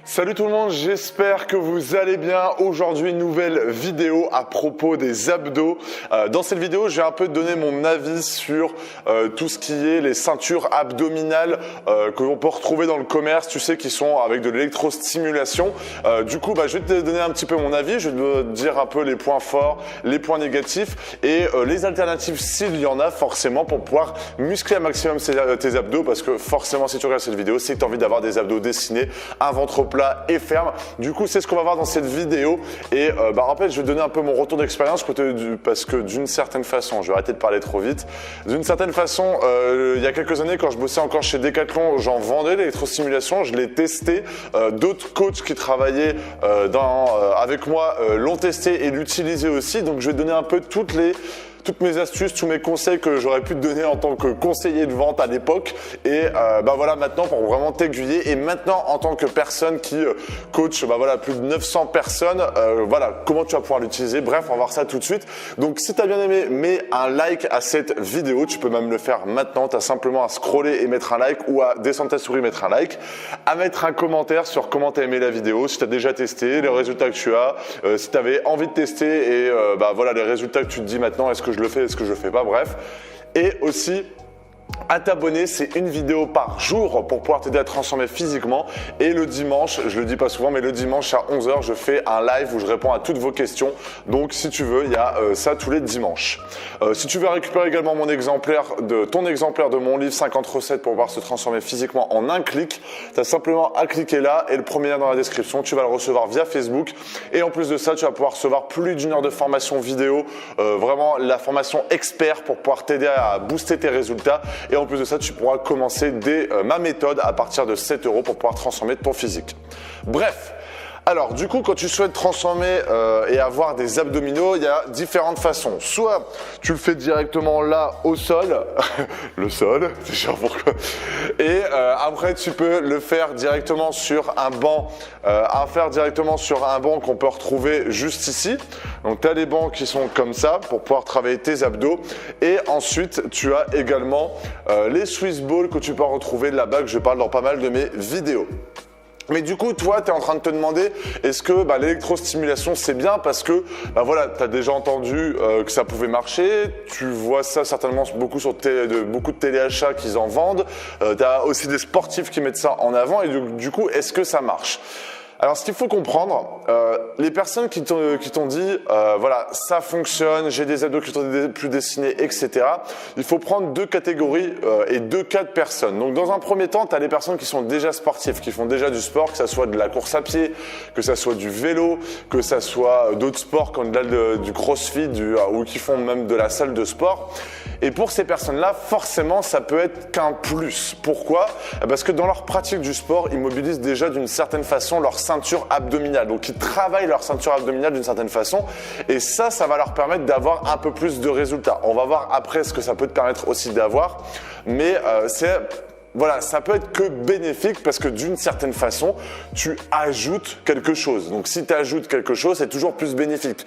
Salut tout le monde, j'espère que vous allez bien. Aujourd'hui, une nouvelle vidéo à propos des abdos. Dans cette vidéo, je vais un peu donner mon avis sur tout ce qui est les ceintures abdominales que l'on peut retrouver dans le commerce, tu sais, qui sont avec de l'électrostimulation. Du coup, je vais te donner un petit peu mon avis, je vais te dire un peu les points forts, les points négatifs et les alternatives s'il y en a forcément pour pouvoir muscler un maximum tes abdos, parce que forcément, si tu regardes cette vidéo, c'est que tu as envie d'avoir des abdos dessinés, un ventre plat et ferme. Du coup, c'est ce qu'on va voir dans cette vidéo. Et en fait, je vais donner un peu mon retour d'expérience parce que d'une certaine façon, je vais arrêter de parler trop vite. D'une certaine façon, il y a quelques années, quand je bossais encore chez Decathlon, j'en vendais l'électrostimulation. Je l'ai testé. D'autres coachs qui travaillaient avec moi l'ont testé et l'utilisaient aussi. Donc, je vais donner un peu toutes mes astuces, tous mes conseils que j'aurais pu te donner en tant que conseiller de vente à l'époque. Et voilà, maintenant pour vraiment t'aiguiller. Et maintenant en tant que personne qui coach plus de 900 personnes, comment tu vas pouvoir l'utiliser. Bref, on va voir ça tout de suite. Donc si tu as bien aimé, mets un like à cette vidéo. Tu peux même le faire maintenant. Tu as simplement à scroller et mettre un like, ou à descendre ta souris et mettre un like. À mettre un commentaire sur comment tu as aimé la vidéo, si tu as déjà testé, les résultats que tu as, si tu avais envie de tester et les résultats que tu te dis maintenant, est-ce que je le fais, est-ce que je le fais pas, bref. Et aussi à t'abonner, c'est une vidéo par jour pour pouvoir t'aider à transformer physiquement. Et le dimanche, je le dis pas souvent, mais le dimanche à 11 h, je fais un live où je réponds à toutes vos questions. Donc si tu veux, il y a ça tous les dimanches. Si tu veux récupérer également ton exemplaire de mon livre 50 recettes pour pouvoir se transformer physiquement en un clic, tu as simplement à cliquer là et le premier lien dans la description, tu vas le recevoir via Facebook. Et en plus de ça, tu vas pouvoir recevoir plus d'une heure de formation vidéo, vraiment la formation expert pour pouvoir t'aider à booster tes résultats. Et en plus de ça, tu pourras commencer ma méthode à partir de 7 € pour pouvoir transformer ton physique. Bref. Alors du coup, quand tu souhaites transformer et avoir des abdominaux, il y a différentes façons. Soit tu le fais directement là au sol, le sol, c'est sûr pourquoi. Et après tu peux le faire directement sur un banc, qu'on peut retrouver juste ici. Donc tu as les bancs qui sont comme ça pour pouvoir travailler tes abdos. Et ensuite tu as également les Swiss balls que tu peux retrouver là-bas, que je parle dans pas mal de mes vidéos. Mais du coup, toi, tu es en train de te demander, est-ce que l'électrostimulation, c'est bien parce que tu as déjà entendu que ça pouvait marcher, tu vois ça certainement beaucoup beaucoup de téléachats qu'ils en vendent, tu as aussi des sportifs qui mettent ça en avant et du coup, est-ce que ça marche ? Alors, ce qu'il faut comprendre, les personnes qui t'ont dit, ça fonctionne, j'ai des abdos qui sont plus dessinés, etc. Il faut prendre deux catégories et deux cas de personnes. Donc, dans un premier temps, tu as les personnes qui sont déjà sportives, qui font déjà du sport, que ça soit de la course à pied, que ça soit du vélo, que ça soit d'autres sports comme du crossfit ou qui font même de la salle de sport. Et pour ces personnes-là, forcément, ça peut être qu'un plus. Pourquoi ? Parce que dans leur pratique du sport, ils mobilisent déjà d'une certaine façon leur ceinture abdominale. Donc, ils travaillent leur ceinture abdominale d'une certaine façon. Et ça va leur permettre d'avoir un peu plus de résultats. On va voir après ce que ça peut te permettre aussi d'avoir. Mais ça peut être que bénéfique parce que d'une certaine façon, tu ajoutes quelque chose. Donc, si tu ajoutes quelque chose, c'est toujours plus bénéfique.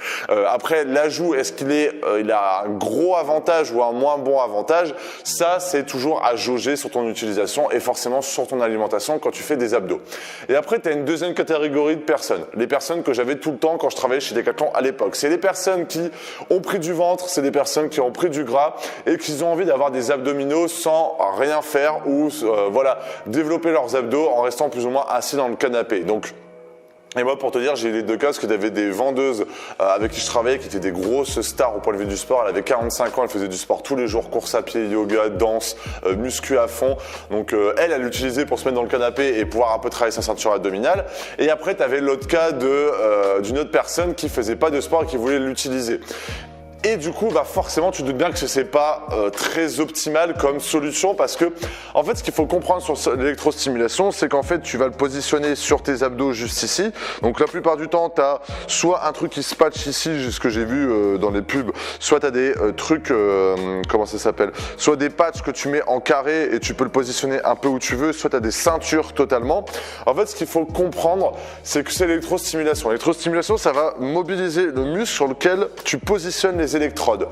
Après, l'ajout, est-ce il a un gros avantage ou un moins bon avantage ? Ça, c'est toujours à jauger sur ton utilisation et forcément sur ton alimentation quand tu fais des abdos. Et après, tu as une deuxième catégorie de personnes. Les personnes que j'avais tout le temps quand je travaillais chez Decathlon à l'époque. C'est les personnes qui ont pris du ventre, c'est des personnes qui ont pris du gras et qui ont envie d'avoir des abdominaux sans rien faire ou développer leurs abdos en restant plus ou moins assis dans le canapé. Et moi, pour te dire, j'ai eu les deux cas parce que j'avais des vendeuses avec qui je travaillais qui étaient des grosses stars au point de vue du sport. Elle avait 45 ans, elle faisait du sport tous les jours, course à pied, yoga, danse, muscu à fond. Donc elle l'utilisait pour se mettre dans le canapé et pouvoir un peu travailler sa ceinture abdominale. Et après, tu avais l'autre cas d'une autre personne qui faisait pas de sport et qui voulait l'utiliser. Et du coup, forcément, tu te doutes bien que c'est pas très optimal comme solution parce que, en fait, ce qu'il faut comprendre sur l'électrostimulation, c'est qu'en fait, tu vas le positionner sur tes abdos juste ici. Donc, la plupart du temps, tu as soit un truc qui se patch ici, ce que j'ai vu dans les pubs, soit tu as des trucs, comment ça s'appelle ? Soit des patchs que tu mets en carré et tu peux le positionner un peu où tu veux, soit tu as des ceintures totalement. En fait, ce qu'il faut comprendre, c'est que c'est l'électrostimulation. L'électrostimulation, ça va mobiliser le muscle sur lequel tu positionnes les électrodes.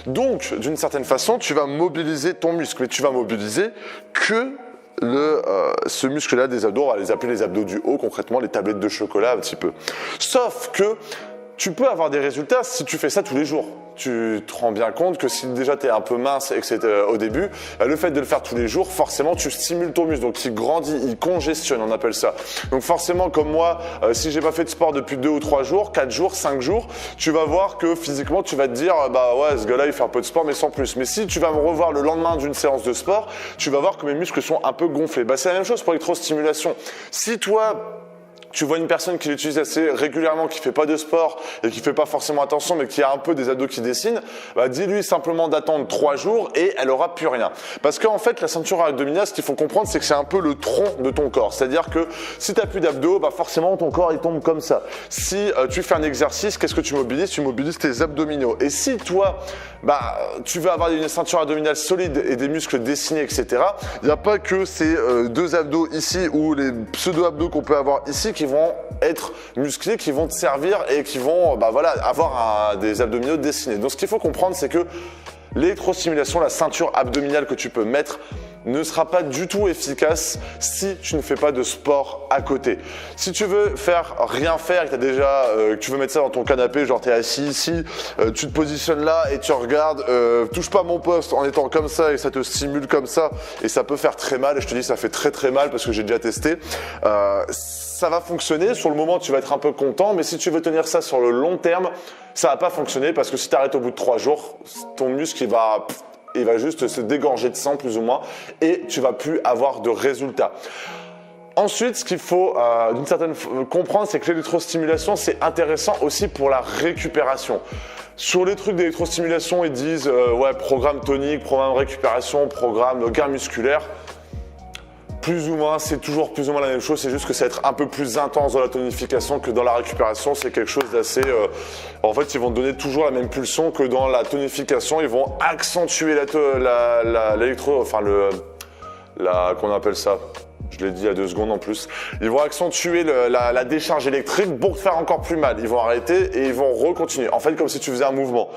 Donc, d'une certaine façon, tu vas mobiliser ton muscle, mais tu vas mobiliser que ce muscle-là des abdos, on va les appeler les abdos du haut, concrètement les tablettes de chocolat un petit peu. Sauf que tu peux avoir des résultats si tu fais ça tous les jours. Tu te rends bien compte que si déjà tu es un peu mince et que c'est au début, le fait de le faire tous les jours, forcément tu stimules ton muscle, donc il grandit, il congestionne, on appelle ça. Donc forcément comme moi, si j'ai pas fait de sport depuis 2 ou 3 jours, 4 jours, 5 jours, tu vas voir que physiquement tu vas te dire bah ouais ce gars-là il fait un peu de sport mais sans plus. Mais si tu vas me revoir le lendemain d'une séance de sport, tu vas voir que mes muscles sont un peu gonflés. Bah c'est la même chose pour l'électrostimulation. Si toi tu vois une personne qui l'utilise assez régulièrement, qui fait pas de sport et qui fait pas forcément attention, mais qui a un peu des abdos qui dessinent, bah dis-lui simplement d'attendre 3 jours et elle aura plus rien. Parce qu'en fait, la ceinture abdominale, ce qu'il faut comprendre, c'est que c'est un peu le tronc de ton corps. C'est-à-dire que si tu n'as plus d'abdos, bah forcément ton corps il tombe comme ça. Si tu fais un exercice, qu'est-ce que tu mobilises? Tu mobilises tes abdominaux. Et si toi, bah tu veux avoir une ceinture abdominale solide et des muscles dessinés, etc. Il n'y a pas que ces 2 abdos ici ou les pseudo-abdos qu'on peut avoir ici qui vont être musclés, qui vont te servir et qui vont bah voilà, avoir des abdominaux dessinés. Donc ce qu'il faut comprendre, c'est que l'électrostimulation, la ceinture abdominale que tu peux mettre, ne sera pas du tout efficace si tu ne fais pas de sport à côté. Si tu veux rien faire et que tu veux mettre ça dans ton canapé, genre tu es assis ici, tu te positionnes là et tu regardes, touche pas mon poste en étant comme ça et ça te stimule comme ça et ça peut faire très mal et je te dis ça fait très très mal parce que j'ai déjà testé. Ça va fonctionner, sur le moment tu vas être un peu content, mais si tu veux tenir ça sur le long terme, ça va pas fonctionner parce que si tu arrêtes au bout de 3 jours, ton muscle il va juste se dégorger de sang plus ou moins et tu vas plus avoir de résultats. Ensuite, ce qu'il faut d'une certaine comprendre, c'est que l'électrostimulation, c'est intéressant aussi pour la récupération. Sur les trucs d'électrostimulation, ils disent ouais, programme tonique, programme récupération, programme gain musculaire. Plus ou moins, c'est toujours plus ou moins la même chose, c'est juste que ça va être un peu plus intense dans la tonification que dans la récupération. C'est quelque chose d'assez... en fait, ils vont te donner toujours la même pulsion que dans la tonification. Ils vont accentuer qu'on appelle ça. Je l'ai dit il y a 2 secondes en plus. Ils vont accentuer la décharge électrique pour te faire encore plus mal. Ils vont arrêter et ils vont recontinuer. En fait, comme si tu faisais un mouvement.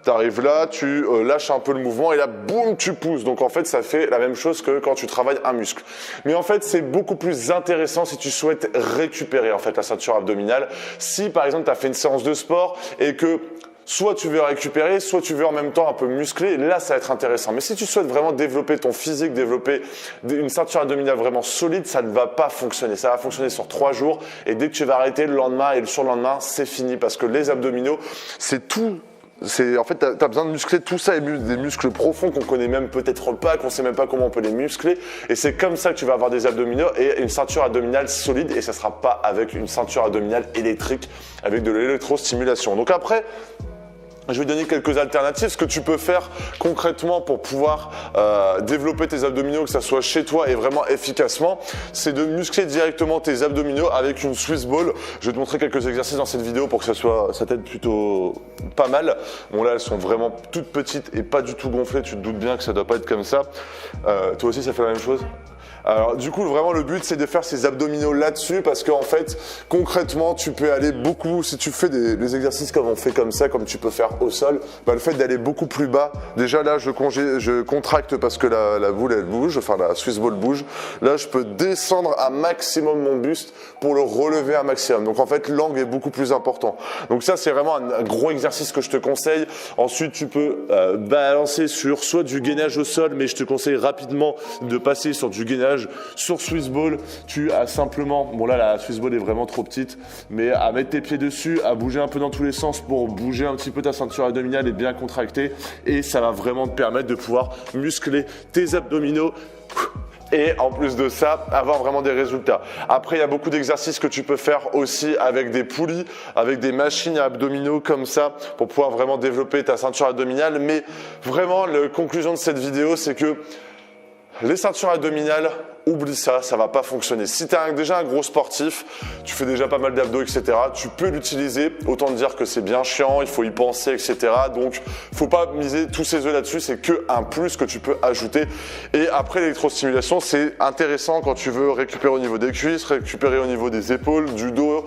Tu arrives là, tu lâches un peu le mouvement et là, boum, tu pousses. Donc en fait, ça fait la même chose que quand tu travailles un muscle. Mais en fait, c'est beaucoup plus intéressant si tu souhaites récupérer en fait la ceinture abdominale. Si par exemple, tu as fait une séance de sport et que soit tu veux récupérer, soit tu veux en même temps un peu muscler, là ça va être intéressant. Mais si tu souhaites vraiment développer ton physique, développer une ceinture abdominale vraiment solide, ça ne va pas fonctionner. Ça va fonctionner sur 3 jours et dès que tu vas arrêter le lendemain et le surlendemain, c'est fini parce que les abdominaux, c'est tout. En fait, tu as besoin de muscler tout ça et des muscles profonds qu'on connaît même peut-être pas, qu'on sait même pas comment on peut les muscler. Et c'est comme ça que tu vas avoir des abdominaux et une ceinture abdominale solide et ça sera pas avec une ceinture abdominale électrique avec de l'électrostimulation. Donc après, je vais donner quelques alternatives. Ce que tu peux faire concrètement pour pouvoir développer tes abdominaux, que ça soit chez toi et vraiment efficacement, c'est de muscler directement tes abdominaux avec une Swiss Ball. Je vais te montrer quelques exercices dans cette vidéo pour que ça t'aide plutôt pas mal. Bon là, elles sont vraiment toutes petites et pas du tout gonflées. Tu te doutes bien que ça doit pas être comme ça. Toi aussi, ça fait la même chose? Alors du coup vraiment le but c'est de faire ces abdominaux là-dessus parce qu'en fait concrètement tu peux aller beaucoup, si tu fais des exercices comme on fait comme ça, comme tu peux faire au sol, bah, le fait d'aller beaucoup plus bas, déjà là je contracte parce que la boule elle bouge, enfin la Swiss Ball bouge, là je peux descendre un maximum mon buste pour le relever un maximum, donc en fait l'angle est beaucoup plus important. Donc ça c'est vraiment un gros exercice que je te conseille. Ensuite tu peux balancer sur soit du gainage au sol, mais je te conseille rapidement de passer sur du gainage sur Swiss Ball. Tu as simplement, bon là la Swiss Ball est vraiment trop petite, mais à mettre tes pieds dessus, à bouger un peu dans tous les sens pour bouger un petit peu ta ceinture abdominale et bien contracter, et ça va vraiment te permettre de pouvoir muscler tes abdominaux et en plus de ça, avoir vraiment des résultats. Après, il y a beaucoup d'exercices que tu peux faire aussi avec des poulies, avec des machines à abdominaux comme ça pour pouvoir vraiment développer ta ceinture abdominale. Mais vraiment, la conclusion de cette vidéo, c'est que les ceintures abdominales, oublie ça, ça va pas fonctionner. Si tu es déjà un gros sportif, tu fais déjà pas mal d'abdos, etc., tu peux l'utiliser. Autant te dire que c'est bien chiant, il faut y penser, etc. Donc, faut pas miser tous ces œufs là-dessus, c'est que un plus que tu peux ajouter. Et après, l'électrostimulation, c'est intéressant quand tu veux récupérer au niveau des cuisses, récupérer au niveau des épaules, du dos,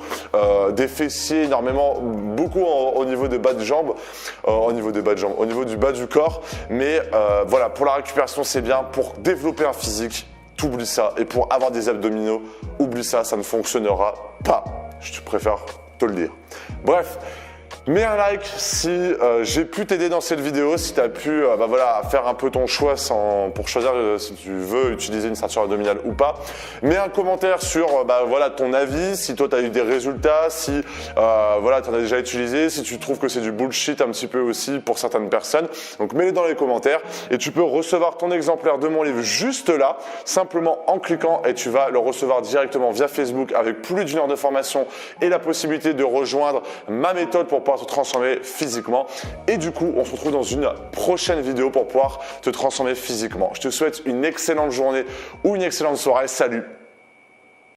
des fessiers, énormément, beaucoup au niveau des bas de jambes, au niveau du bas du corps. Mais voilà, pour la récupération, c'est bien. Pour développer un physique, t'oublies ça. Et pour avoir des abdominaux, oublie ça, ça ne fonctionnera pas. Je préfère te le dire. Bref. Mets un like si j'ai pu t'aider dans cette vidéo, si tu as pu faire un peu ton choix pour choisir si tu veux utiliser une ceinture abdominale ou pas. Mets un commentaire sur ton avis, si toi tu as eu des résultats, si tu en as déjà utilisé, si tu trouves que c'est du bullshit un petit peu aussi pour certaines personnes. Donc mets-les dans les commentaires et tu peux recevoir ton exemplaire de mon livre juste là, simplement en cliquant et tu vas le recevoir directement via Facebook avec plus d'1 heure de formation et la possibilité de rejoindre ma méthode pour pouvoir te transformer physiquement. Et du coup, on se retrouve dans une prochaine vidéo pour pouvoir te transformer physiquement. Je te souhaite une excellente journée ou une excellente soirée. Salut!